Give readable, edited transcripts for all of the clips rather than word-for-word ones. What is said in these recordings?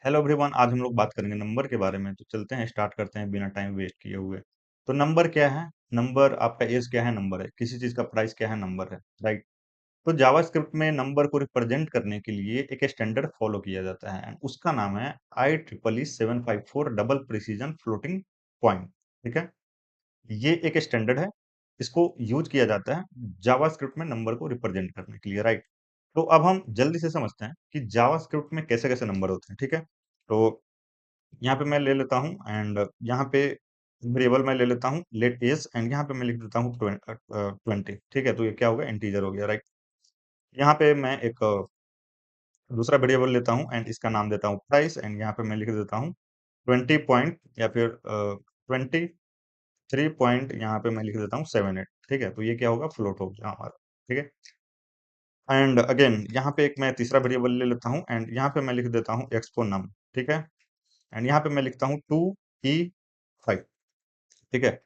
Hello everyone, आज हम लोग बात करेंगे नंबर के बारे में। तो चलते हैं, स्टार्ट करते हैं बिना टाइम वेस्ट किए हुए। तो नंबर क्या है? नंबर आपका एज क्या है? नंबर है। किसी चीज का प्राइस क्या है? नंबर है, राइट। तो जावास्क्रिप्ट में नंबर को रिप्रेजेंट करने के लिए एक स्टैंडर्ड फॉलो किया जाता है, and उसका नाम है IEEE 754 double precision floating point. ठीक है, ये एक स्टैंडर्ड है। इसको यूज किया जाता है जावास्क्रिप्ट में नंबर को रिप्रेजेंट करने के लिए, राइट। तो अब हम जल्दी से समझते हैं कि जावास्क्रिप्ट में कैसे कैसे नंबर होते हैं। ठीक है, तो यहाँ पे मैं ले लेता हूँ, एंड यहाँ पे वेरिएबल मैं ले लेता हूँ लेट एज, एंड यहाँ पे मैं लिख देता हूँ 20। ठीक है, तो ये क्या होगा? इंटीजर हो गया, राइट। यहाँ पे मैं एक दूसरा वेरिएबल लेता हूँ एंड इसका नाम देता हूँ प्राइस, एंड यहाँ पे मैं लिख देता हूँ 20 पॉइंट, या फिर 23 पॉइंट, यहाँ पे मैं लिख देता हूँ 78। ठीक है, तो ये क्या होगा? फ्लोट हो गया हमारा। ठीक है, एंड अगेन यहाँ पे एक मैं तीसरा वेरिएबल ले लेता हूँ, एंड यहाँ पे मैं लिख देता हूँ एक्सपोनम। ठीक है, एंड यहाँ पे मैं लिखता हूँ 2E5। ठीक है,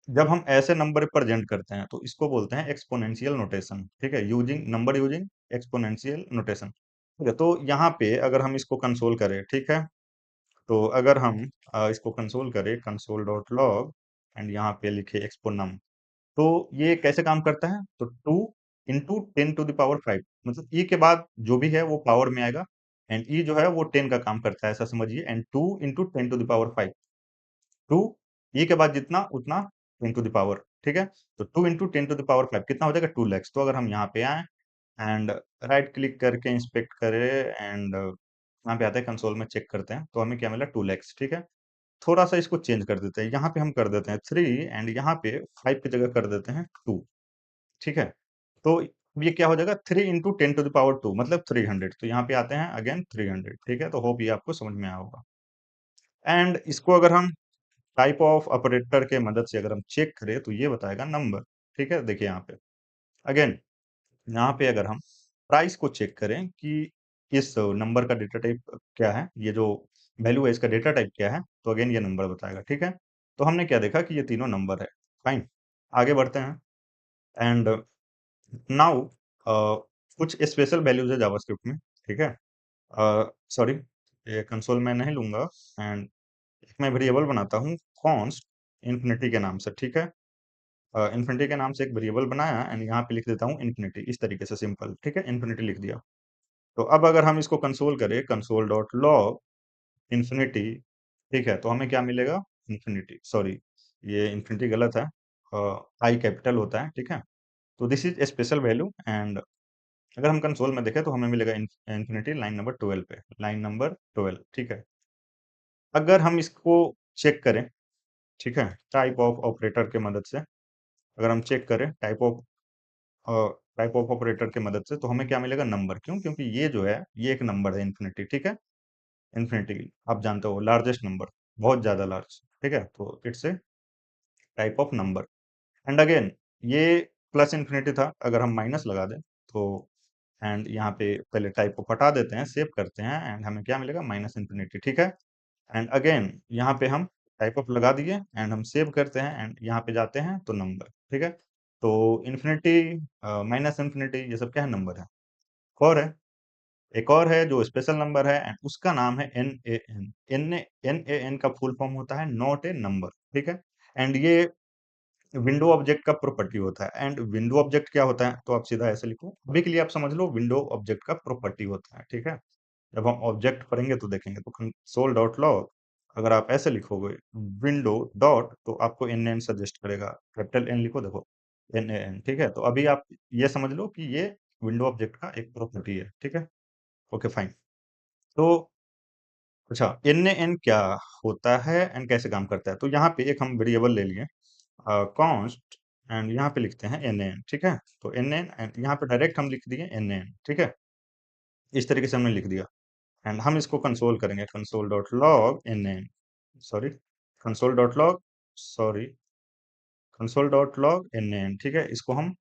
जब हम ऐसे नंबर रिप्रेजेंट करते हैं तो इसको बोलते हैं एक्सपोनेंशियल नोटेशन। ठीक है, using number using exponential notation. ठीक है, तो यहाँ पे अगर हम इसको कंसोल करें, ठीक है, तो अगर हम इसको कंसोल करें, कंसोल डॉट लॉग, एंड यहाँ पे लिखे एक्सपोनम, तो ये कैसे काम करता है? तो 2 × 10⁵ मतलब ई के बाद जो भी है वो पावर में आएगा, एंड ई जो है वो 10 का काम करता है, ऐसा समझिए। एंड 2 × 10⁵, टू ई के बाद जितना उतना 10 टू द पावर। ठीक है, तो 2 × 10⁵ कितना हो जाएगा? 2 lakhs। तो अगर हम यहाँ पे आए एंड राइट क्लिक करके इंस्पेक्ट करें, एंड यहाँ पे आते हैं कंसोल में चेक करते हैं, तो हमें क्या मिला? 2 lakhs। ठीक है, थोड़ा सा इसको चेंज कर देते हैं, यहाँ पे हम कर देते हैं 3, एंड यहाँ पे 5 की जगह कर देते हैं 2। ठीक है, तो अब ये क्या हो जाएगा? 3 × 10⁻², मतलब 300। तो यहाँ पे आते हैं अगेन 300। ठीक है, तो होप ये आपको समझ में आया होगा। एंड इसको अगर हम टाइप ऑफ ऑपरेटर के मदद से अगर हम चेक करें तो ये बताएगा नंबर। ठीक है, देखिए यहाँ पे अगेन, यहाँ पे अगर हम प्राइस को चेक करें कि इस नंबर का डेटा टाइप क्या है, ये जो वैल्यू है इसका डेटा टाइप क्या है, तो अगेन ये नंबर बताएगा। ठीक है, तो हमने क्या देखा कि ये तीनों नंबर है। फाइन, आगे बढ़ते हैं। एंड नाउ कुछ स्पेशल वैल्यूज है जावास्क्रिप्ट में। ठीक है, सॉरी, ये कंसोल में नहीं लूंगा, एंड एक मैं वेरिएबल बनाता हूँ कॉन्स्ट इन्फिनिटी के नाम से। ठीक है, इन्फिनिटी के नाम से एक वेरिएबल बनाया, एंड यहाँ पे लिख देता हूँ इन्फिनिटी, इस तरीके से सिंपल। ठीक है, इन्फिनिटी लिख दिया। तो अब अगर हम इसको कंसोल करें, कंसोल डॉट लॉग इन्फिनिटी, ठीक है, तो हमें क्या मिलेगा? इन्फिनिटी, सॉरी, ये इन्फिनिटी गलत है, आई कैपिटल होता है। ठीक है, तो this is special value, and अगर हम कंसोल में देखें तो हमें मिलेगा इन्फिनिटी लाइन नंबर 12 पे, लाइन नंबर 12। ठीक है, अगर हम इसको चेक करें, ठीक है, टाइप ऑफ ऑपरेटर के मदद से अगर हम चेक करें टाइप ऑफ ऑपरेटर के मदद से, तो हमें क्या मिलेगा? नंबर। क्यों? क्योंकि ये जो है ये एक नंबर है इन्फिनिटी। ठीक है, इन्फिनिटी आप जानते हो लार्जेस्ट नंबर, बहुत ज्यादा लार्ज। ठीक है, तो it's a type of number. And again ये प्लस इन्फिनिटी था, अगर हम माइनस लगा दें तो, एंड यहाँ पे पहले टाइप को हटा देते हैं, सेव करते हैं, एंड हमें क्या मिलेगा? Minus infinity. ठीक है, एंड अगेन यहाँ पे हम टाइप ऑफ लगा दिए, एंड हम सेव करते हैं, एंड यहाँ पे जाते हैं तो नंबर। ठीक है, तो इन्फिनिटी, माइनस इन्फिनिटी, ये सब क्या है? नंबर है। और है, एक और है जो स्पेशल नंबर है, एंड उसका नाम है NaN। NaN का फुल फॉर्म होता है नॉट ए नंबर। ठीक है, एंड ये विंडो ऑब्जेक्ट का प्रॉपर्टी होता है। एंड विंडो ऑब्जेक्ट क्या होता है? तो आप सीधा ऐसे लिखो, अभी के लिए आप समझ लो, विंडो ऑब्जेक्ट का प्रॉपर्टी होता है। ठीक है, जब हम ऑब्जेक्ट पढ़ेंगे तो देखेंगे, तो कंसोल डॉट लॉग अगर आप ऐसे लिखोगे विंडो डॉट, तो आपको NaN सजेस्ट करेगा। कैपिटल एन लिखो, देखो NaN। ठीक है, तो अभी आप ये समझ लो कि ये विंडो ऑब्जेक्ट का एक प्रॉपर्टी है। ठीक है, ओके फाइन। तो अच्छा, NaN क्या होता है एंड कैसे काम करता है? तो यहाँ पे एक हम वेरिएबल ले लिए कॉन्स्ट, एंड यहाँ पे लिखते हैं NaN। ठीक है, तो NaN, एंड यहाँ पे डायरेक्ट हम लिख दिए NaN। ठीक है, इस तरीके से हमने लिख दिया, एंड हम इसको कंसोल करेंगे, console dot log NaN, sorry, console dot log, sorry, console dot log NaN। ठीक है, इसको हम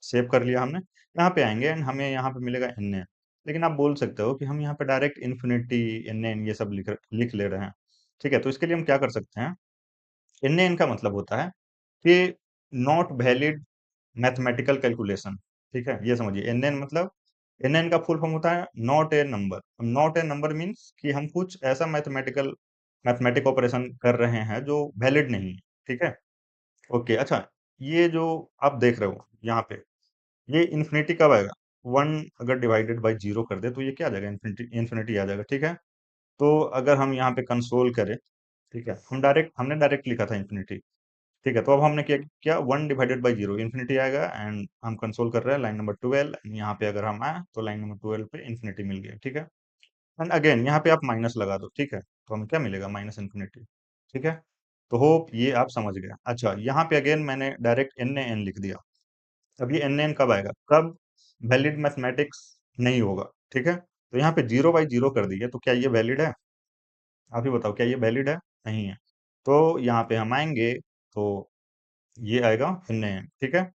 सेव कर लिया हमने। यहाँ पे आएंगे एंड हमें यहाँ पे मिलेगा NaN। लेकिन आप बोल सकते हो कि हम यहाँ पे डायरेक्ट इन्फिनिटी NaN ये सब लिख लिख ले रहे हैं। ठीक है, तो इसके लिए हम क्या कर सकते हैं? NaN का मतलब होता है कि नॉट वैलिड मैथमेटिकल कैलकुलेशन। ठीक है, ये समझिए NaN मतलब एन का फुल फॉर्म होता है not a number. Not a number means कि हम कुछ ऐसा मैथमेटिक ऑपरेशन कर रहे हैं जो वैलिड नहीं है, ठीक है। ओके, अच्छा, ये जो आप देख रहे हो यहाँ पे, ये इन्फिनिटी कब आएगा? वन अगर डिवाइडेड बाई जीरो कर दे तो ये क्या आ जाएगा? इन्फिनिटी, इन्फिनिटी आ जाएगा, ठीक है। तो अगर हम यहाँ पे कंसोल करें, ठीक है, हमने डायरेक्ट लिखा था इन्फिनिटी, ठीक है। तो अब हमने क्या किया, one divided by zero infinity आएगा, एंड हम कंसोल कर रहे हैं लाइन नंबर 12। यहाँ पे अगर हम आए तो लाइन नंबर 12 पे इन्फिनिटी मिल गया, ठीक है। एंड अगेन यहाँ पे आप माइनस लगा दो, ठीक है, तो हमें क्या मिलेगा? माइनस इन्फिनिटी, ठीक है। तो होप ये आप समझ गए। अच्छा, यहाँ पे अगेन मैंने डायरेक्ट एन एन लिख दिया। अब ये एन एन कब आएगा? कब वैलिड मैथमेटिक्स नहीं होगा, ठीक है। तो यहाँ पे जीरो बाई जीरो कर दिए, तो क्या ये वैलिड है? आप ही बताओ, क्या ये वैलिड है? नहीं है। तो यहाँ पे हम आएंगे तो ये आएगा एन एन, ठीक है।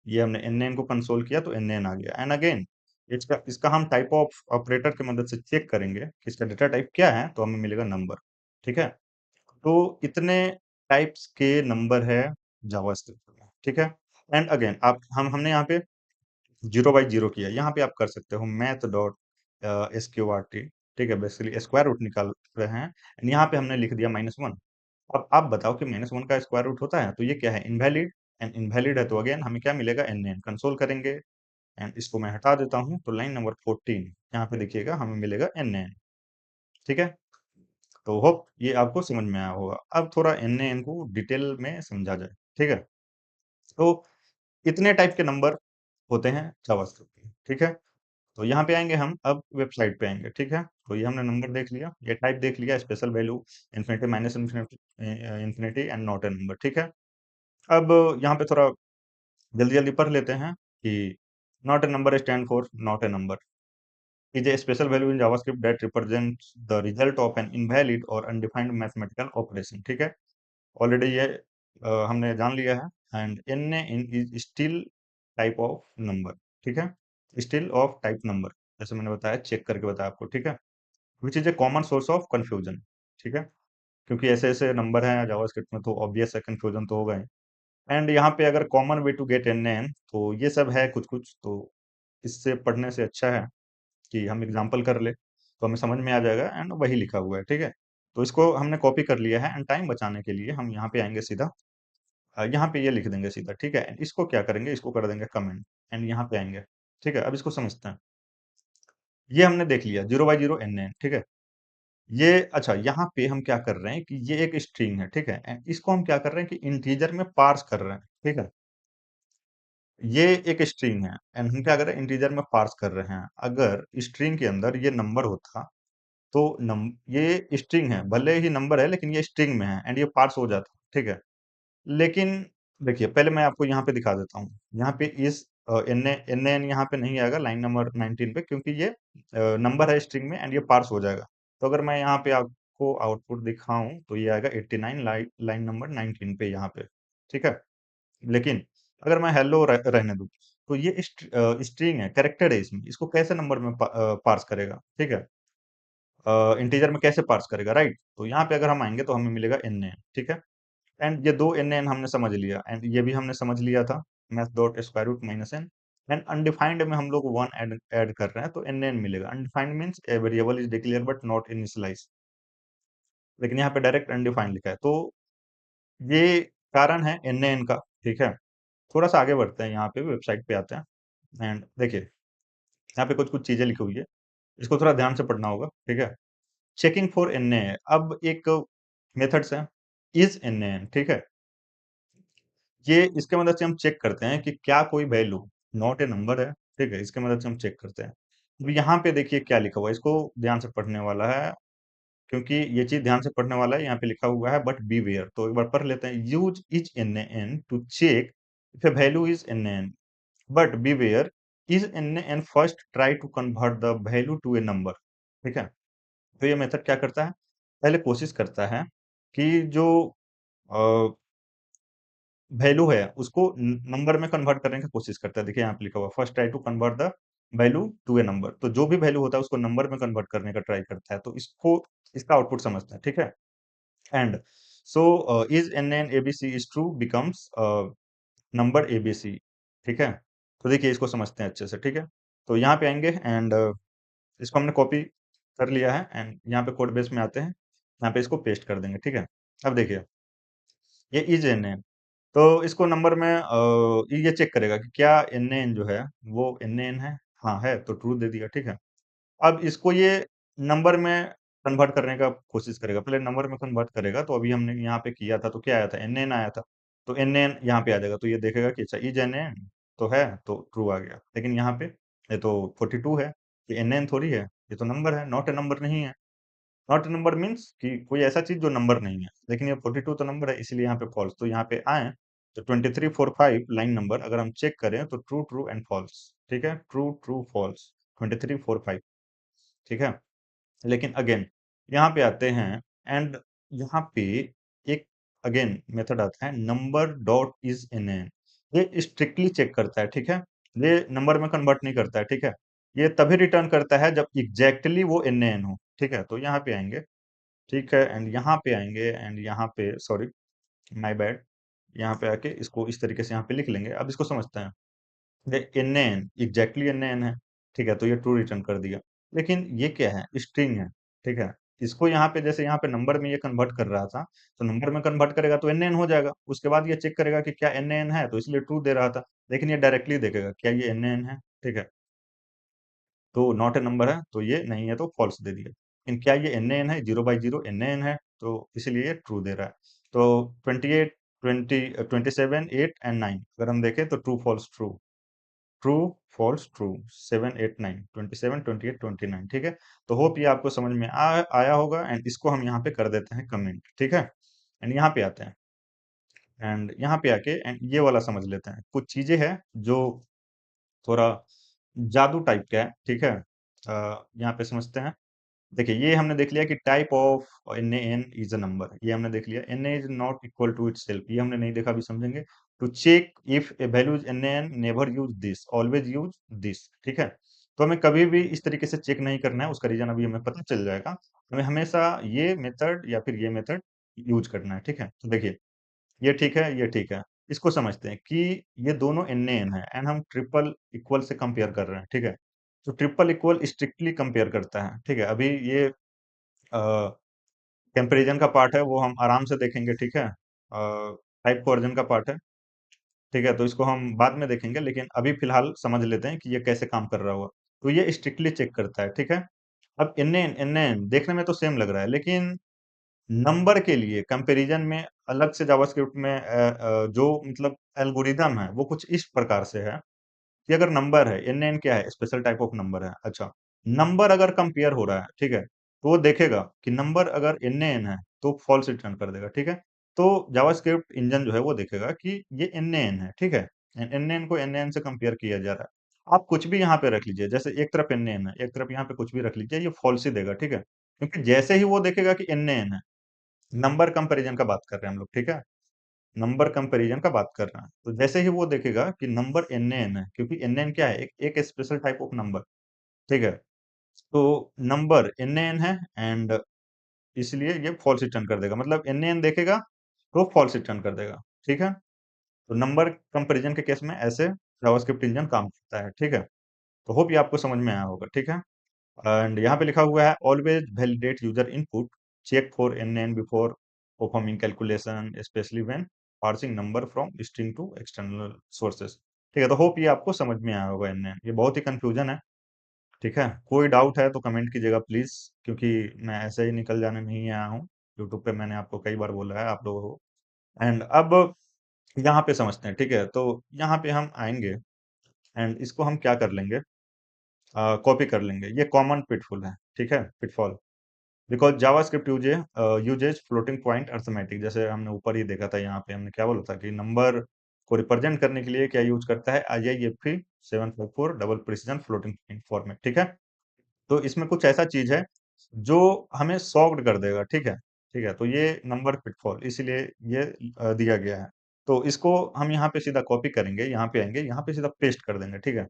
ये हमने एन एन को कंसोल किया तो एन एन आ गया। एंड अगेन इसका इसका हम टाइप ऑफ ऑपरेटर की मदद से चेक करेंगे कि इसका डेटा टाइप क्या है, तो हमें मिलेगा नंबर, ठीक है। तो इतने टाइप्स के नंबर है जावास्क्रिप्ट में, ठीक है। एंड अगेन आप हमने यहाँ पे जीरो बाई जीरो किया, यहाँ पे आप कर सकते हो मैथ डॉट SQRT, ठीक है, बेसिकली स्क्वायर रूट निकाल रहे हैं। एंड यहाँ पे हमने लिख दिया -1। अब आप बताओ कि -1 का स्क्वायर रूट होता है, तो ये क्या है? इनवैलिड। एंड इनवैलिड है तो अगेन हमें क्या मिलेगा? एन एन कंसोल करेंगे, एंड इसको मैं हटा देता हूँ, तो लाइन नंबर 14 यहाँ पे देखिएगा हमें मिलेगा एन एन, ठीक है। तो होप ये आपको समझ में आया होगा। अब थोड़ा एन एन को डिटेल में समझा जाए, ठीक है। तो इतने टाइप के नंबर होते हैं जावास्क्रिप्ट में, ठीक है। तो यहाँ पे आएंगे हम, अब वेबसाइट पे आएंगे, ठीक है। तो ये हमने नंबर देख लिया, ये टाइप देख लिया, special value, infinity, minus infinity, infinity and not a number, ठीक है। अब यहाँ पे थोड़ा जल्दी जल्दी पढ़ लेते हैं कि not a number stand for not a number is a special value in JavaScript that represents the result of an invalid or undefined mathematical operation, ठीक है। ऑलरेडी ये हमने जान लिया है। And N in is still type of number, ठीक है, still of type number, जैसे मैंने बताया, चेक करके बताया आपको, ठीक है। Which is a common source of confusion, ठीक है, क्योंकि ऐसे ऐसे नंबर हैं जावास्क्रिप्ट में, तो ऑब्वियस है कंफ्यूजन तो होगा ही। एंड यहाँ पे अगर common way to get N N, तो ये सब है कुछ कुछ, तो इससे पढ़ने से अच्छा है कि हम एग्जांपल कर ले, तो हमें समझ में आ जाएगा, एंड वही लिखा हुआ है, ठीक है। तो इसको हमने कॉपी कर लिया है, एंड टाइम बचाने के लिए हम यहाँ पे आएंगे सीधा, यहाँ पे ये लिख देंगे सीधा, ठीक है। इसको क्या करेंगे, इसको कर देंगे कमेंट, एंड यहाँ पे आएंगे, ठीक है। अब इसको समझते हैं। ये हमने देख लिया zero by zero N N, ठीक है। ये अच्छा, यहाँ पे हम क्या कर रहे हैं कि ये एक स्ट्रिंग है, ठीक है, and इसको हम क्या कर रहे हैं कि इंटीजर में पार्स कर रहे हैं, ठीक है। ये एक स्ट्रिंग है, एंड हम क्या कर रहे हैं? इंटीजर में पार्स कर रहे हैं। अगर स्ट्रिंग के अंदर ये नंबर होता, तो ये स्ट्रिंग है, भले ही नंबर है लेकिन ये स्ट्रिंग में है, एंड ये पार्स हो जाता, ठीक है। लेकिन देखिए, पहले मैं आपको यहाँ पे दिखा देता हूँ। यहाँ पे इस एन एन यहाँ पे नहीं आएगा लाइन नंबर 19 पे, क्योंकि ये नंबर है स्ट्रिंग में, एंड ये पार्स हो जाएगा। तो अगर मैं यहाँ पे आपको आउटपुट दिखाऊं, तो ये आएगा 89 लाइन नंबर 19 पे यहाँ पे, ठीक है। लेकिन अगर मैं हेलो रहने दूं, तो ये स्ट्रिंग है, कैरेक्टर है इसमें, इसको कैसे नंबर में पार्स करेगा, ठीक है। इंटीजर में कैसे पार्स करेगा, राइट। तो यहाँ पे अगर हम आएंगे तो हमें मिलेगा एन एन, ठीक है। एंड ये दो एन एन हमने समझ लिया, एंड ये भी हमने समझ लिया था, math dot square root minus N. And undefined में हम लोग वन ऐड कर रहे हैं, तो एन एन मिलेगा। Undefined means a variable is declare but not initialise, लेकिन यहाँ पे डायरेक्ट अनडिफाइंड लिखा है, तो ये कारण है एन एन का, ठीक है। थोड़ा सा आगे बढ़ते हैं, यहाँ पे वेबसाइट पे आते हैं, एंड देखिए यहाँ पे कुछ कुछ चीजें लिखी हुई है, इसको थोड़ा ध्यान से पढ़ना होगा, ठीक है। चेकिंग फॉर एन ए, अब एक मेथड्स है, इज एन एन, ठीक है। ये इसके मदद से हम चेक करते हैं कि क्या कोई वैल्यू नॉट ए नंबर है, ठीक है, इसके मदद से हम चेक करते हैं। अब यहाँ पे देखिए क्या लिखा हुआ है, इसको ध्यान से पढ़ने वाला है, क्योंकि ये चीज ध्यान से पढ़ने वाला है। यहाँ पे लिखा हुआ है बट बी वेयर, तो एक बार पढ़ लेते हैं। Use is N N to check if a value is N N, but be aware is N N first try to convert the value to a number, ठीक है। तो ये मेथड क्या करता है, पहले कोशिश करता है कि जो वैल्यू है उसको नंबर में कन्वर्ट करने की कोशिश करता है। देखिए यहाँ पे लिखा हुआ, first try to convert the value to a number, तो जो भी वैल्यू होता है उसको नंबर में कन्वर्ट करने का ट्राई करता है, तो इसको इसका आउटपुट समझता है, ठीक है। And so is N N ABC is true becomes number ABC, ठीक है। तो देखिए इसको समझते हैं अच्छे से, ठीक है। तो यहाँ पे आएंगे एंड इसको हमने कॉपी कर लिया है एंड यहाँ पे कोड बेस में आते हैं, यहाँ पे इसको पेस्ट कर देंगे, ठीक है। अब देखिए ये इज एन एन, तो इसको नंबर में ये चेक करेगा कि क्या एन एन जो है वो एन एन है, हाँ है तो ट्रू दे दिया, ठीक है। अब इसको ये नंबर में कन्वर्ट करने का कोशिश करेगा, पहले नंबर में कन्वर्ट करेगा, तो अभी हमने यहाँ पे किया था तो क्या आया था, एन एन आया था, तो एन एन यहाँ पे आ जाएगा, तो ये देखेगा कि अच्छा इज एन एन तो है, तो ट्रू आ गया। लेकिन यहाँ पे ये तो 42 है, ये एन एन थोड़ी है, ये तो नंबर है, नॉट ए नंबर नहीं है। नॉट नंबर मीन्स कि कोई ऐसा चीज जो नंबर नहीं है, लेकिन ये 42 तो नंबर है, इसलिए यहाँ पे फॉल्स। तो यहाँ पे आए तो 2345 लाइन नंबर अगर हम चेक करें तो ट्रू ट्रू एंड फॉल्स, ठीक है, ट्रू ट्रू फॉल्स 2345, ठीक है। लेकिन अगेन यहाँ पे आते हैं एंड यहाँ पे एक अगेन मेथड आता है number dot is N N, ये स्ट्रिक्टली चेक करता है, ठीक है, ये नंबर में कन्वर्ट नहीं करता है, ठीक है। ये तभी रिटर्न करता है जब एग्जैक्टली वो एन एन हो, ठीक है। तो यहाँ पे आएंगे, ठीक है, एंड यहाँ पे आएंगे एंड यहाँ पे सॉरी माय बैड, यहाँ पे आके इसको इस तरीके से यहाँ पे लिख लेंगे। अब इसको समझते हैं, N N exactly N N है, ठीक है, तो ये ट्रू रिटर्न कर दिया। लेकिन ये क्या है, स्ट्रिंग है, ठीक है। इसको यहाँ पे जैसे यहाँ पे नंबर में ये कन्वर्ट कर रहा था, तो नंबर में कन्वर्ट करेगा तो एन एन हो जाएगा, उसके बाद ये चेक करेगा कि क्या एन एन है, तो इसलिए ट्रू दे रहा था। लेकिन ये डायरेक्टली देखेगा क्या ये एन एन है, ठीक है, तो नॉट ए नंबर है, तो ये नहीं है तो फॉल्स दे दिया। लेकिन क्या ये एन एन है, 0/0 एन एन है, तो इसलिए ये ट्रू दे रहा है। तो 28 20 27 8 एंड 9 अगर हम देखें तो true false true, true false true, 7 8 9 27 28 29, ठीक है। तो होप ये आपको समझ में आया होगा एंड इसको हम यहाँ पे कर देते हैं कमेंट, ठीक है। एंड यहाँ पे आते हैं एंड यहाँ पे आके एंड ये वाला समझ लेते हैं, कुछ चीजें हैं जो थोड़ा जादू टाइप का है, ठीक है। यहाँ पे समझते हैं, देखिए ये हमने देख लिया कि type of N N is a number, ये हमने देख लिया। N is not equal to itself, ये हमने नहीं देखा, अभी समझेंगे। To check if a value is N N, never use this, always use this, ठीक है। तो हमें कभी भी इस तरीके से चेक नहीं करना है, उसका रीजन अभी हमें पता चल जाएगा। हमें हमेशा ये मेथड या फिर ये मेथड यूज करना है, ठीक है। तो देखिए ये ठीक है, ये ठीक है। इसको समझते हैं कि ये दोनों एन एन है एंड हम ट्रिपल इक्वल से कंपेयर कर रहे हैं, ठीक है। तो ट्रिपल इक्वल स्ट्रिक्टली कंपेयर करता है, ठीक है। अभी ये कंपैरिजन का पार्ट है वो हम आराम से देखेंगे, ठीक है। टाइप कोवर्जन का पार्ट है, ठीक है, तो इसको हम बाद में देखेंगे, लेकिन अभी फिलहाल समझ लेते हैं कि ये कैसे काम कर रहा होगा। तो ये स्ट्रिक्टली चेक करता है, ठीक है। अब एन एन देखने में तो सेम लग रहा है, लेकिन नंबर के लिए कंपैरिजन में अलग से जावास्क्रिप्ट में जो मतलब एल्गोरिदम है वो कुछ इस प्रकार से है कि अगर नंबर है, एन एन क्या है, स्पेशल टाइप ऑफ नंबर है, अच्छा। नंबर अगर कंपेयर हो रहा है, ठीक है, तो वो देखेगा कि नंबर अगर एन एन है तो फॉल्स रिटर्न कर देगा, ठीक है। तो जावास्क्रिप्ट इंजन जो है वो देखेगा कि ये एन एन है, ठीक है, एन एन को एन एन से कंपेयर किया जा रहा है। आप कुछ भी यहाँ पे रख लीजिए, जैसे एक तरफ एन एन है, एक तरफ यहाँ पे कुछ भी रख लीजिए, ये फॉल्स ही देगा, ठीक है। क्योंकि जैसे ही वो देखेगा कि एन एन है, नंबर कंपैरिजन का बात कर रहे हैं हम लोग, ठीक है, नंबर कंपैरिजन का बात कर रहे हैं, तो जैसे ही वो देखेगा कि नंबर एन एन है, क्योंकि एन एन क्या है, एक स्पेशल टाइप ऑफ नंबर, ठीक है। तो नंबर एन एन है एंड इसलिए ये फॉल्स रिटर्न कर देगा, मतलब एन एन देखेगा तो फॉल्स रिटर्न कर देगा, ठीक है। तो नंबर कंपैरिजन के केस में ऐसे जावास्क्रिप्ट इंजन काम करता है, ठीक है। तो होप ये आपको समझ में आया होगा, ठीक है। एंड यहाँ पे लिखा हुआ है always validate user input, check for N N before performing calculation, especially when parsing number from string to external sources, ठीक है। तो होप ये आपको समझ में आया होगा एन एन, ये बहुत ही कंफ्यूजन है, ठीक है। कोई डाउट है तो कमेंट कीजिएगा प्लीज, क्योंकि मैं ऐसे ही निकल जाने नहीं आया हूँ। यूट्यूब पे मैंने आपको कई बार बोला है आप लोगों को। एंड अब यहाँ पे समझते हैं, ठीक है। तो यहाँ पे हम आएंगे एंड इसको हम क्या कर लेंगे, कॉपी कर लेंगे। ये कॉमन पिटफॉल है, ठीक है, pitfall, because JavaScript uses floating point arithmetic, जैसे हमने ऊपर ही देखा था, यहाँ पे हमने क्या बोला था कि नंबर को रिप्रेजेंट करने के लिए क्या यूज करता है, IIFE 744 double precision floating point format, ठीक है। तो इसमें कुछ ऐसा चीज है जो हमें सॉल्व कर देगा, ठीक है, ठीक है। तो ये नंबर पिटफॉल इसीलिए ये दिया गया है। तो इसको हम यहाँ पे सीधा कॉपी करेंगे, यहाँ पे आएंगे, यहाँ पे सीधा पेस्ट कर देंगे, ठीक है।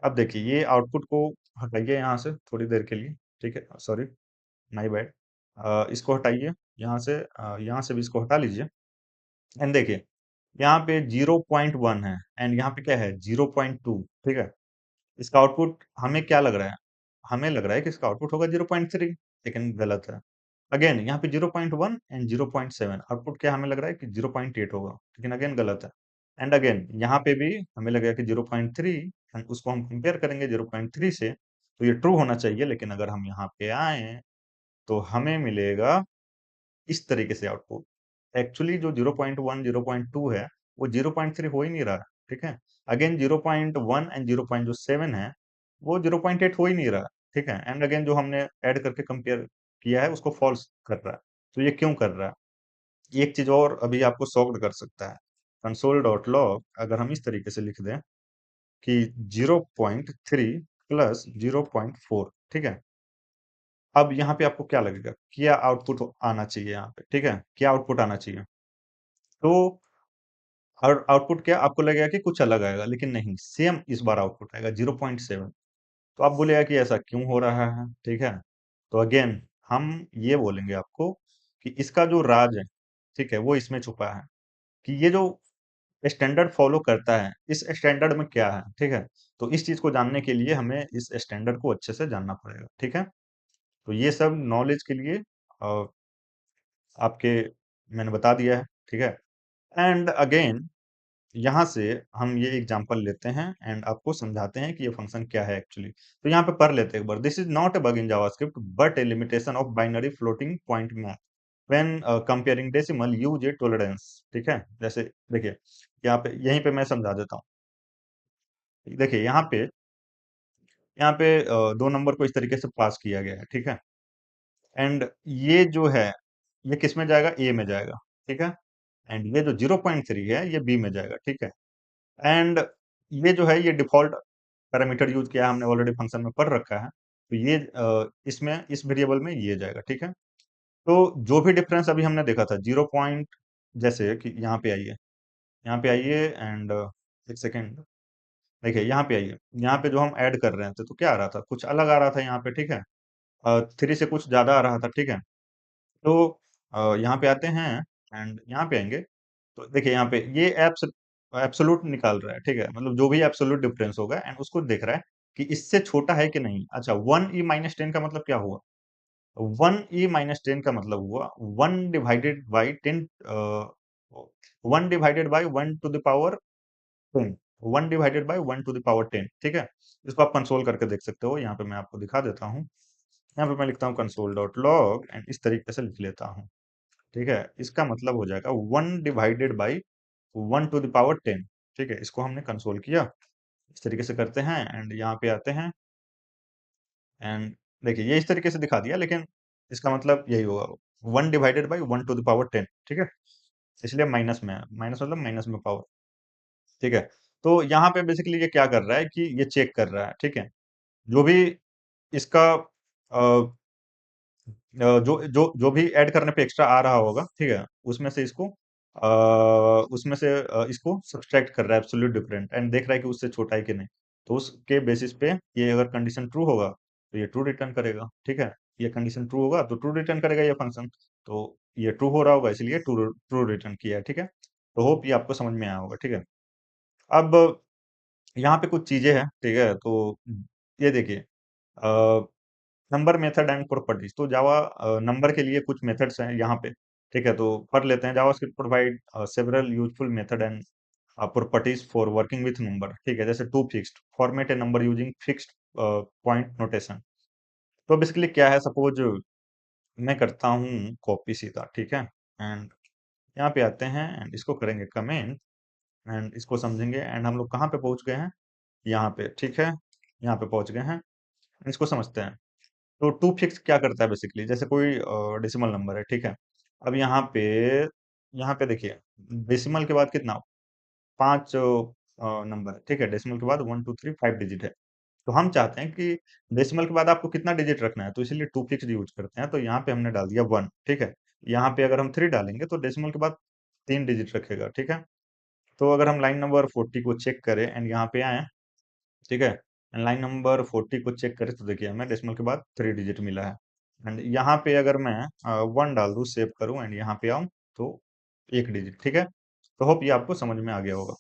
अब देखिए ये आउटपुट को हटाइए यहाँ से थोड़ी देर के लिए, ठीक है, सॉरी माय बैड। इसको हटाइए यहाँ से, यहाँ से भी इसको हटा लीजिए एंड देखिए यहाँ पे 0.1 है एंड यहाँ पे क्या है 0.2, ठीक है। इसका आउटपुट हमें क्या लग रहा है? हमें लग रहा है कि इसका आउटपुट होगा 0.3, लेकिन गलत है। अगेन यहाँ पे 0.1 एंड 0.7 आउटपुट क्या हमें लग रहा है कि 0.8 होगा, लेकिन अगेन गलत है। एंड अगेन यहाँ पे भी हमें लगेगा कि 0.3 एंड उसको हम कंपेयर करेंगे 0.3 से, तो ये ट्रू होना चाहिए, लेकिन अगर हम यहाँ पे आए तो हमें मिलेगा इस तरीके से आउटपुट। एक्चुअली जो 0.1 0.2 है वो 0.3 हो ही नहीं रहा है, ठीक है। अगेन 0.1 एंड 0.7 है वो 0.8 हो ही नहीं रहा, ठीक है। एंड अगेन जो हमने ऐड करके कंपेयर किया है उसको फॉल्स कर रहा है। तो ये क्यों कर रहा है? एक चीज और अभी आपको सॉल्व कर सकता है। कंसोल डॉट लॉग अगर हम इस तरीके से लिख दें कि 0.3 प्लस 0.4, ठीक है। अब यहाँ पे आपको क्या लगेगा? क्या आउटपुट आना चाहिए यहाँ पे, ठीक है? क्या आउटपुट आना चाहिए? तो और आउटपुट क्या आपको लगेगा कि कुछ अलग आएगा, लेकिन नहीं, सेम इस बार आउटपुट आएगा 0.7। तो आप बोलेगा कि ऐसा क्यों हो रहा है, ठीक है। तो अगेन हम ये बोलेंगे आपको कि इसका जो राज है, ठीक है, वो इसमें छुपा है कि ये जो स्टैंडर्ड फॉलो करता है, इस स्टैंडर्ड में क्या है, ठीक है। तो इस चीज को जानने के लिए हमें इस स्टैंडर्ड को अच्छे से जानना पड़ेगा, ठीक है। तो ये सब नॉलेज के लिए अ, आपके मैंने बता दिया है, ठीक है। एंड अगेन यहाँ से हम ये एग्जांपल लेते हैं एंड आपको समझाते हैं कि ये फंक्शन क्या है एक्चुअली। तो यहाँ पे पढ़ लेते हैं एक बार। This is not a bug in JavaScript but a limitation of binary floating point math when comparing decimal use a tolerance, ठीक है। जैसे देखिए यहाँ पे, यहीं पे मैं समझा देता हूँ। देखिए यहाँ पे दो नंबर को इस तरीके से पास किया गया है, ठीक है। एंड ये जो है ये किस में जाएगा? ए में जाएगा, ठीक है। एंड ये जो 0.3 है ये बी में जाएगा, ठीक है। एंड ये जो है ये डिफॉल्ट पैरामीटर यूज किया है, हमने ऑलरेडी फंक्शन में पढ़ रखा है। तो ये इसमें इस वेरिएबल में ये जाएगा, ठीक है। तो जो भी डिफरेंस अभी हमने देखा था 0 पॉइंट, जैसे कि यहाँ पे आइए एंड एक सेकेंड, देखिए यहाँ पे आइए। यहाँ पे जो हम ऐड कर रहे थे तो क्या आ रहा था? कुछ अलग आ रहा था यहाँ पे, ठीक है। 3 से कुछ ज्यादा आ रहा था, ठीक है। तो यहाँ पे आते हैं एंड यहाँ पे आएंगे तो देखिए यहाँ पे ये एब्सोल्यूट निकाल रहा है, ठीक है। मतलब जो भी एब्सोल्यूट डिफरेंस होगा एंड उसको देख रहा है कि इससे छोटा है कि नहीं। अच्छा, 1e-10 का मतलब क्या हुआ? 1e-10 का मतलब हुआ 1 divided by 10, 1 divided by 1 to the power 10, 1 divided by 1 to the power 10, ठीक है। इसको आप कंसोल करके देख सकते हो। यहाँ पे मैं आपको दिखा देता हूँ। यहाँ पे मैं लिखता हूँ कंसोल डॉट लॉग एंड इस तरीके से लिख लेता हूँ, ठीक है। इसका मतलब हो जाएगा 1 divided by 1 to the power 10, ठीक है। इसको हमने कंसोल किया, इस तरीके से करते हैं एंड यहाँ पे आते हैं एंड देखिए ये इस तरीके से दिखा दिया, लेकिन इसका मतलब यही होगा 1 divided by 1 to the power 10, ठीक है। इसलिए माइनस में है, माइनस मतलब माइनस में पावर, ठीक है। तो यहाँ पे बेसिकली ये क्या कर रहा है कि ये चेक कर रहा है, ठीक है। जो भी इसका जो भी ऐड करने पे एक्स्ट्रा आ रहा होगा, ठीक है, उसमें से इसको सब्सट्रैक्ट कर रहा है एब्सोल्यूट डिफरेंट एंड देख रहा है कि उससे छोटा है कि नहीं। तो उसके बेसिस पे ये अगर कंडीशन ट्रू होगा तो ये ट्रू रिटर्न करेगा, ठीक है। ये कंडीशन ट्रू होगा तो ट्रू रिटर्न करेगा ये फंक्शन। तो ये ट्रू हो रहा होगा इसलिए ट्रू ट्रू रिटर्न किया है, ठीक है। तो होप ये आपको समझ में आया होगा, ठीक है। अब यहाँ पे कुछ चीजें हैं, ठीक है। तो ये देखिए नंबर मेथड एंड प्रॉपर्टीज। तो जावा नंबर के लिए कुछ मेथड्स हैं यहाँ पे, ठीक है। तो पढ़ लेते हैं। JavaScript provide several useful method and properties for working with number, ठीक है। जैसे to fixed format a number using fixed point notation. तो बेसिकली क्या है, सपोज मैं करता हूँ कॉपी सीधा, ठीक है। एंड यहाँ पे आते हैं एंड इसको करेंगे कमेंट एंड इसको समझेंगे एंड हम लोग कहाँ पे पहुंच गए हैं? यहाँ पे, ठीक है। यहाँ पे पहुंच गए हैं, इसको समझते हैं। तो टू फिक्स क्या करता है बेसिकली, जैसे कोई डेसिमल नंबर है, ठीक है। अब यहाँ पे देखिए डेसिमल के बाद कितना, 5 नंबर है, ठीक है। डेसिमल के बाद 1 2 3 5 डिजिट है। तो हम चाहते हैं कि डेसिमल के बाद आपको कितना डिजिट रखना है, तो इसीलिए टू फिक्स यूज करते हैं। तो यहाँ पे हमने डाल दिया 1, ठीक है। यहाँ पे अगर हम 3 डालेंगे तो डेसिमल के बाद 3 डिजिट रखेगा, ठीक है। तो अगर हम लाइन नंबर 40 को चेक करें एंड यहाँ पे आए, ठीक है, लाइन नंबर 40 को चेक करें तो देखिए हमें डेसिमल के बाद 3 डिजिट मिला है। एंड यहाँ पे अगर मैं 1 डाल दूँ, सेव करूँ एंड यहाँ पे आऊँ तो 1 डिजिट, ठीक है। तो होप ये आपको समझ में आ गया होगा।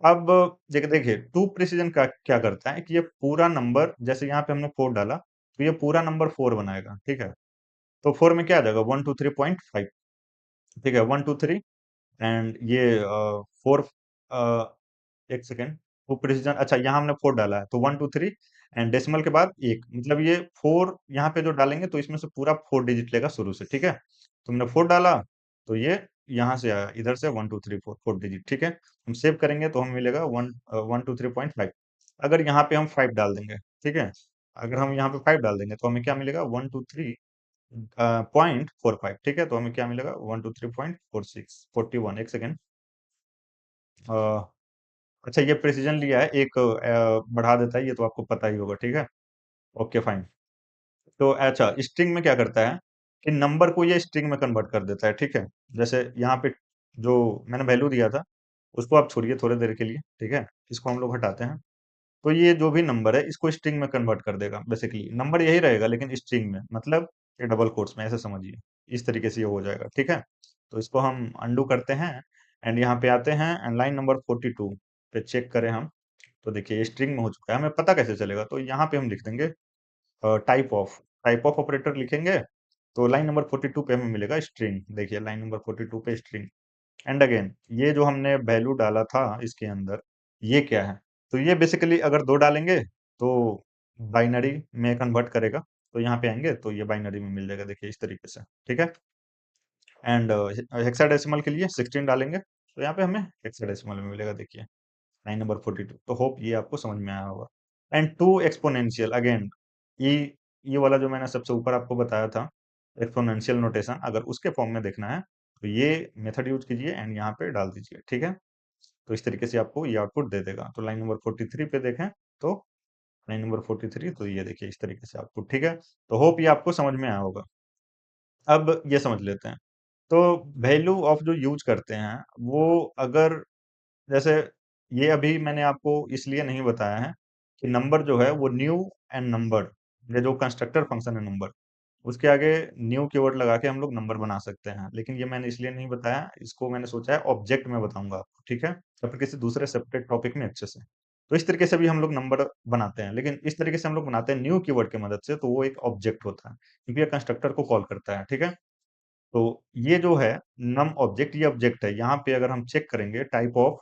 अब देखिए 2 प्रिसिजन का क्या करता है कि ये पूरा नंबर, जैसे यहाँ पे हमने 4 डाला, तो ये पूरा नंबर 4 बनाएगा, ठीक है? तो 4 में क्या आ जाएगा 123.5, ठीक है? 123 एंड ये 4 एक सेकेंड, वो प्रिसीजन, अच्छा यहाँ हमने 4 डाला है तो 123 एंड डेसिमल के बाद 1, मतलब ये 4 यहाँ पे जो डालेंगे तो इसमें से पूरा 4 डिजिट लेगा शुरू से, ठीक है? तो हमने 4 डाला तो ये यहाँ से आया, इधर से 1 2 3 4 4 डिजिट, ठीक है? हम सेव करेंगे तो हमें मिलेगा 123.5। अगर यहाँ पे हम 5 डाल देंगे, ठीक है? अगर हम यहाँ पे 5 डाल देंगे तो हमें क्या मिलेगा 123 0.45, ठीक है? तो हमें क्या मिलेगा 123.46 41, एक सेकेंड। अच्छा ये प्रिसीजन लिया है, एक बढ़ा देता है, ये तो आपको पता ही होगा, ठीक है? Okay fine. तो अच्छा स्ट्रिंग में क्या करता है कि नंबर को ये स्ट्रिंग में कन्वर्ट कर देता है, ठीक है? जैसे यहाँ पे जो मैंने वैल्यू दिया था उसको आप छोड़िए थोड़ी देर के लिए, ठीक है? इसको हम लोग हटाते हैं। तो ये जो भी नंबर है इसको स्ट्रिंग में कन्वर्ट कर देगा, बेसिकली नंबर यही रहेगा लेकिन स्ट्रिंग में, मतलब ये डबल कोट्स में, ऐसे समझिए। इस तरीके से ये हो जाएगा, ठीक है? तो इसको हम अंडू करते हैं एंड यहाँ पे आते हैं एंड लाइन नंबर 42 पे चेक करें हम, तो देखिए स्ट्रिंग में हो चुका है। हमें पता कैसे चलेगा, तो यहाँ पे हम लिख देंगे टाइप ऑफ ऑपरेटर लिखेंगे, तो लाइन नंबर 42 पे हमें मिलेगा स्ट्रिंग। देखिए लाइन नंबर 42 पे स्ट्रिंग एंड अगेन ये जो हमने वैल्यू डाला था इसके अंदर, ये क्या है? तो ये बेसिकली अगर दो डालेंगे तो बाइनरी में कन्वर्ट करेगा, तो यहाँ पे आएंगे तो ये बाइनरी में मिल जाएगा, देखिए इस तरीके से, ठीक है? एंड हेक्साडेसिमल के लिए 16 डालेंगे तो यहाँ पे हमें हेक्साडेसिमल में मिलेगा, देखिए लाइन नंबर 42। तो होप ये आपको समझ में आया होगा। एंड टू एक्सपोनेंशियल अगेन, ये ये वाला जो मैंने सबसे ऊपर आपको बताया था एक्सपोनेंशियल नोटेशन, अगर उसके फॉर्म में देखना है तो ये मेथड यूज कीजिए एंड यहाँ पे डाल दीजिए, ठीक है? तो इस तरीके से आपको ये आउटपुट दे देगा। तो लाइन नंबर 43 पे देखें तो लाइन नंबर 43, तो ये देखिए इस तरीके से आउटपुट, ठीक है? तो होप ये आपको समझ में आया होगा। अब ये समझ लेते हैं। तो वैल्यू ऑफ जो यूज करते हैं वो, अगर जैसे ये अभी मैंने आपको इसलिए नहीं बताया है कि नंबर जो है वो न्यू एंड नंबर, ये जो कंस्ट्रक्टर फंक्शन है नंबर, उसके आगे न्यू कीवर्ड लगा के हम लोग नंबर बना सकते हैं, लेकिन ये मैंने इसलिए नहीं बताया, इसको मैंने सोचा है ऑब्जेक्ट में बताऊंगा आपको, ठीक है? या फिर किसी दूसरे सेपरेट टॉपिक में अच्छे से। तो इस तरीके से भी हम लोग नंबर बनाते हैं, लेकिन इस तरीके से हम लोग बनाते हैं न्यू कीवर्ड की मदद से, तो वो एक ऑब्जेक्ट होता है क्योंकि ये कंस्ट्रक्टर को कॉल करता है, ठीक है? तो ये जो है नम ऑब्जेक्ट, ये ऑब्जेक्ट है। यहाँ पे अगर हम चेक करेंगे टाइप ऑफ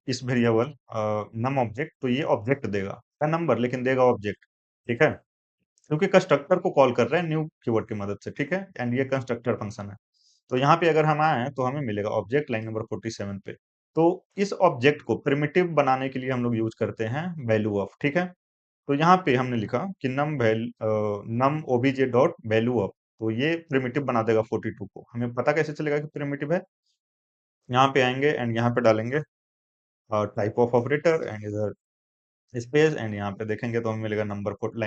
इस वेरिएबल नम ऑब्जेक्ट, तो ये ऑब्जेक्ट देगा क्या नंबर, लेकिन देगा ऑब्जेक्ट, ठीक है? क्योंकि कंस्ट्रक्टर को कॉल कर रहे हैं न्यू कीवर्ड की मदद से, ठीक है? एंड ये कंस्ट्रक्टर फंक्शन है। तो यहाँ पे अगर हम आए तो हमें मिलेगा ऑब्जेक्ट लाइन नंबर 47 पे। तो इस ऑब्जेक्ट को प्रिमिटिव बनाने के लिए हम लोग यूज करते हैं वैल्यू ऑफ, ठीक है? तो यहाँ पे हमने लिखा कि नम ओबीजे डॉट वैल्यू ऑफ, तो ये प्रिमिटिव बना देगा 42 को। हमें पता कैसे चलेगा कि प्रिमिटिव है? यहाँ पे आएंगे एंड यहाँ पे डालेंगे टाइप ऑफ ऑपरेटर एंड इधर स्पेस एंड यहाँ पे देखेंगे तो हमें मिलेगा लाइन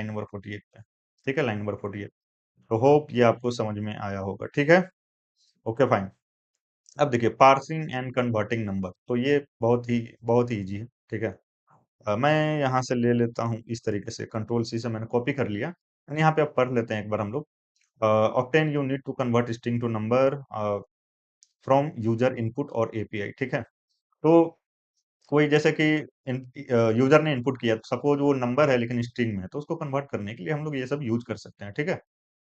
नंबर 48 पे, ठीक है? Line number 48। तो होप ये आपको समझ में आया होगा, ठीक है? Okay fine. अब देखिए पार्सिंग एंड कन्वर्टिंग नंबर, तो ये बहुत ही इजी है, ठीक है? मैं यहाँ से ले लेता हूँ इस तरीके से, कंट्रोल सी से मैंने कॉपी कर लिया एंड यहाँ पे अब पढ़ लेते हैं एक बार हम लोग। Often you need to convert string to number from user input और एपीआई, ठीक है? तो कोई जैसे कि यूजर ने इनपुट किया, सपोज वो नंबर है लेकिन स्ट्रिंग में है, तो उसको कन्वर्ट करने के लिए हम लोग ये सब यूज कर सकते हैं, ठीक है?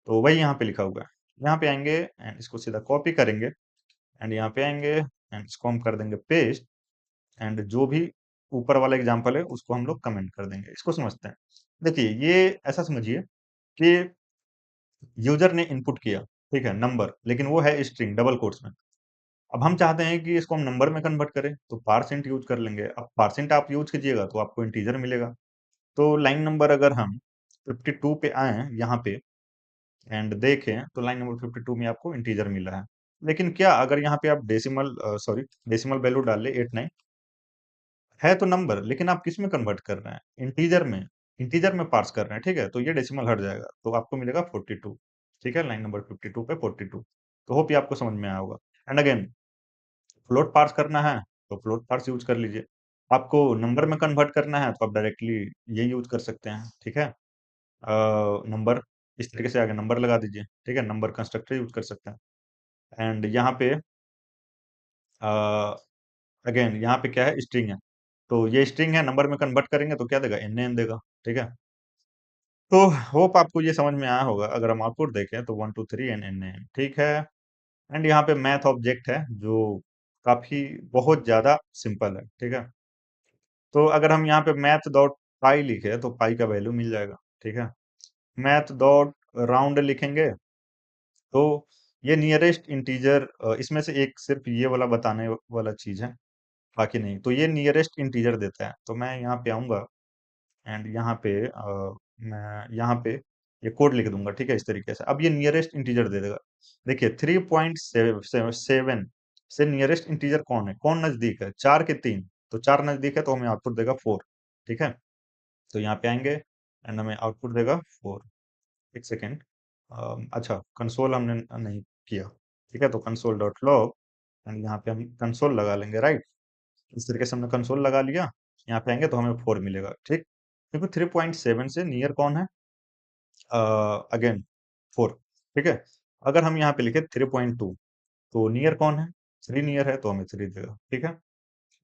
तो वही यहाँ पे लिखा हुआ है। यहाँ पे आएंगे एंड इसको सीधा कॉपी करेंगे एंड यहाँ पे आएंगे एंड इसको हम कर देंगे पेस्ट एंड जो भी ऊपर वाला एग्जांपल है उसको हम लोग कमेंट कर देंगे। इसको समझते हैं। देखिए ये ऐसा समझिए कि यूजर ने इनपुट किया, ठीक है, नंबर, लेकिन वो है स्ट्रिंग डबल कोट्स में। अब हम चाहते हैं कि इसको हम नंबर में कन्वर्ट करें, तो पार्सेंट यूज कर लेंगे। अब पार्सेंट आप यूज कीजिएगा तो आपको इंटीजर मिलेगा। तो लाइन नंबर अगर हम 52 पे आए यहाँ पे एंड देखें तो लाइन नंबर 52 में आपको इंटीजर मिला है। लेकिन क्या अगर यहाँ पे आप डेसिमल वैल्यू डाल ले 89, है तो नंबर, लेकिन आप किस में कन्वर्ट कर रहे हैं? इंटीजर में। इंटीजर में पार्स कर रहे हैं, ठीक है? तो ये डेसिमल हट जाएगा तो आपको मिलेगा 42, ठीक है? लाइन नंबर 52 पे 42। तो होप ये आपको समझ में आया होगा। एंड अगेन फ्लोट पार्स करना है तो फ्लोट पार्स यूज कर लीजिए। आपको नंबर में कन्वर्ट करना है तो आप डायरेक्टली ये यूज कर सकते हैं, ठीक है? नंबर इस तरीके से आगे नंबर लगा दीजिए, ठीक है? नंबर कंस्ट्रक्टर यूज कर सकते हैं एंड यहाँ पे अगेन यहाँ पे क्या है, स्ट्रिंग है, तो ये स्ट्रिंग है, नंबर में कन्वर्ट करेंगे तो क्या देगा, NaN देगा, ठीक है। तो होप आपको ये समझ में आया होगा। अगर हम आउटपुट देखें तो 1 2 3 एंड NaN, ठीक है। एंड यहाँ पे मैथ ऑब्जेक्ट है जो काफी बहुत ज्यादा सिंपल है, ठीक है। तो अगर हम यहाँ पे मैथ डॉट पाई लिखे तो पाई का वैल्यू मिल जाएगा, ठीक है। मैथ डॉट राउंड लिखेंगे तो ये नियरेस्ट इंटीजर, इसमें से एक सिर्फ ये वाला बताने वाला चीज है, बाकी नहीं। तो ये नियरेस्ट इंटीजर देता है, तो मैं यहाँ पे आऊंगा एंड यहाँ पे मैं यहाँ पे ये कोड लिख दूंगा, ठीक है, इस तरीके से। अब ये नियरेस्ट इंटीजर दे देगा। देखिए 3.7 से नियरेस्ट इंटीजर कौन है, कौन नजदीक है, 4 के 3, तो 4 नजदीक है तो हमें आउटपुट देगा 4, ठीक है। तो यहाँ पे आएंगे एंड हमें आउटपुट देगा 4। एक सेकेंड, अच्छा कंसोल हमने नहीं किया, ठीक है। तो कंसोल डॉट लॉग एंड यहाँ पे हम कंसोल लगा लेंगे, राइट। इस तरीके से हमने कंसोल लगा लिया। यहाँ पे आएंगे तो हमें 4 मिलेगा, ठीक। क्योंकि 3.7 से नियर कौन है, अगेन 4, ठीक है। अगर हम यहाँ पे लिखे 3.2 तो नियर कौन है, 3 नियर है तो हमें 3 देगा, ठीक है।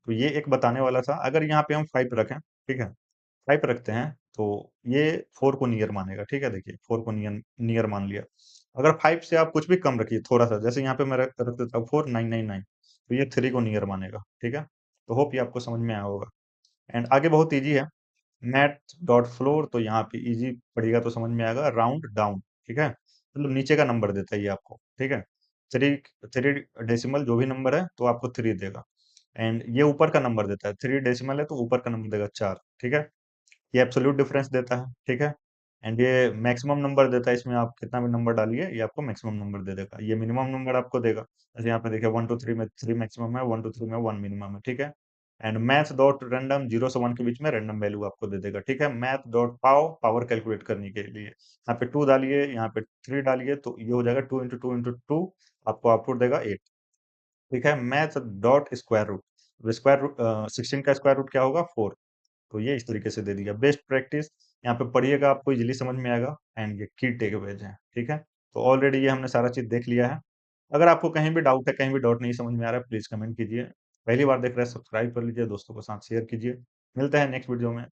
तो ये एक बताने वाला था। अगर यहाँ पे हम 5 रखें, ठीक है, 5 रखते हैं तो ये 4 को नियर मानेगा, ठीक है। देखिए 4 को नियर नियर मान लिया। अगर 5 से आप कुछ भी कम रखिए थोड़ा सा, जैसे यहाँ पे मैं रख देता हूँ 4999, तो ये 3 को नियर मानेगा, ठीक है। तो होप ये आपको समझ में आया होगा। एंड आगे बहुत इजी है, मैथ डॉट फ्लोर, तो यहाँ पे इजी पड़ेगा तो समझ में आएगा, राउंड डाउन, ठीक है। मतलब नीचे का नंबर देता है ये आपको, ठीक है। थ्री थ्री डेसिमल जो भी नंबर है तो आपको 3 देगा। एंड ये ऊपर का नंबर देता है, 3 डेसिमल है तो ऊपर का नंबर देगा 4, ठीक है। ये एब्सोल्यूट डिफरेंस देता है, ठीक है। एंड ये मैक्सिमम नंबर देता है, इसमें आप कितना भी नंबर डालिए ये आपको मैक्सिमम नंबर दे देगा। ये मिनिमम नंबर आपको देगा, जैसे यहाँ पे देखिए 1 2 3 में 3 मैक्सिमम है, 1 2 3 में 1 मिनिमम है, ठीक है। एंड मैथ डॉट रैंडम 0 से 1 के बीच में रैंडम वैल्यू आपको दे देगा, ठीक है। मैथ डॉट पावर कैलकुलेट करने के लिए यहाँ पे 2 डालिए, यहाँ पे 3 डालिए, तो ये हो जाएगा 2 इंटू 2 इंटू 2, आपको आउटपुट देगा 8, ठीक है। Math dot square root, square root 16 का स्क्वायर रूट क्या होगा, 4। तो ये इस तरीके से दे दिया। बेस्ट प्रैक्टिस यहाँ पे पढ़िएगा, आपको इजीली समझ में आएगा। एंड ये की टेकअवेज है, ठीक है। तो ऑलरेडी ये हमने सारा चीज देख लिया है। अगर आपको कहीं भी डाउट है, कहीं भी डाउट नहीं समझ में आ रहा है, प्लीज कमेंट कीजिए। पहली बार देख रहे हैं सब्सक्राइब कर लीजिए, दोस्तों के साथ शेयर कीजिए। मिलते हैं नेक्स्ट वीडियो में।